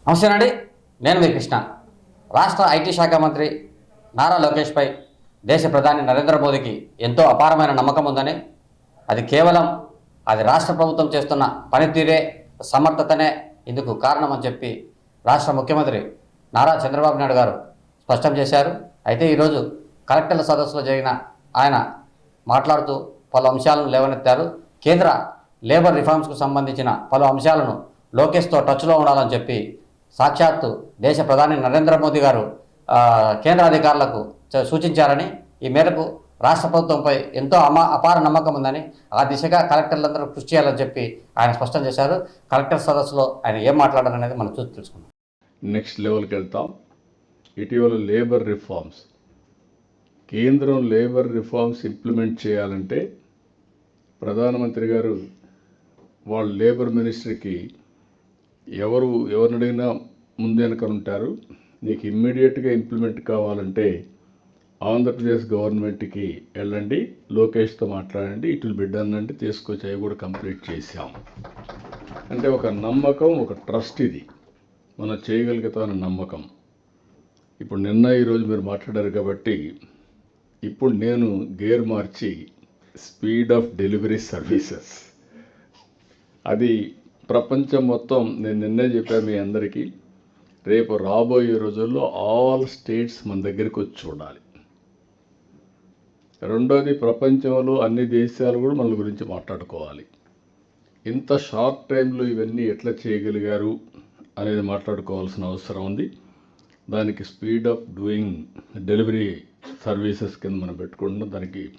నమస్తేనండి, నేను మీ కృష్ణ. రాష్ట్ర ఐటీ శాఖ మంత్రి నారా లోకేష్పై దేశ ప్రధాని నరేంద్ర మోదీకి ఎంతో అపారమైన నమ్మకం ఉందని, అది కేవలం రాష్ట్ర ప్రభుత్వం చేస్తున్న పనితీరే, సమర్థతనే ఇందుకు కారణమని చెప్పి రాష్ట్ర ముఖ్యమంత్రి నారా చంద్రబాబు నాయుడు గారు స్పష్టం చేశారు. అయితే ఈరోజు కలెక్టర్ల సదస్సులో జరిగిన ఆయన మాట్లాడుతూ పలు అంశాలను లేవనెత్తారు. కేంద్ర లేబర్ రిఫార్మ్స్కు సంబంధించిన పలు అంశాలను లోకేష్తో టచ్లో ఉండాలని చెప్పి సాక్షాత్తు దేశ ప్రధాని నరేంద్ర మోదీ గారు కేంద్ర అధికారులకు సూచించారని, ఈ మేరకు రాష్ట్ర ప్రభుత్వంపై ఎంతో అపార నమ్మకం ఉందని, ఆ దిశగా కలెక్టర్లందరూ కృషి చేయాలని చెప్పి ఆయన స్పష్టం చేశారు. కలెక్టర్ సదస్సులో ఆయన ఏం మాట్లాడారనేది మనం చూసి తెలుసుకుందాం. నెక్స్ట్ లెవెల్కి వెళ్తాం. ఇటీవల లేబర్ రిఫార్మ్స్, కేంద్రం లేబర్ రిఫార్మ్స్ ఇంప్లిమెంట్ చేయాలంటే ప్రధానమంత్రి గారు వాళ్ళ లేబర్ మినిస్ట్రీకి ఎవరిని అడిగినా ముందు వెనక ఉంటారు. నీకు ఇమ్మీడియట్గా ఇంప్లిమెంట్ కావాలంటే ఆంధ్రప్రదేశ్ గవర్నమెంట్కి వెళ్ళండి, లోకేష్తో మాట్లాడండి, ఇట్ విల్ బి డన్ అంటే తీసుకొచ్చి అవి కూడా కంప్లీట్ చేశాం. అంటే ఒక నమ్మకం, ఒక ట్రస్ట్, ఇది మనం చేయగలుగుతామన్న నమ్మకం. ఇప్పుడు ఈరోజు మీరు మాట్లాడారు కాబట్టి ఇప్పుడు నేను gear March speed of delivery services, అది ప్రపంచం మొత్తం, నేను నిన్నే చెప్పాను మీ అందరికీ, రేపు రాబోయే రోజుల్లో ఆల్ స్టేట్స్ మన దగ్గరికి వచ్చి చూడాలి. రెండోది, ప్రపంచంలో అన్ని దేశాలు కూడా మన గురించి మాట్లాడుకోవాలి. ఇంత షార్ట్ టైంలో ఇవన్నీ ఎట్లా చేయగలిగారు అనేది మాట్లాడుకోవాల్సిన అవసరం ఉంది. దానికి speed of doing delivery services కింద మనం పెట్టుకుంటున్నాం. దానికి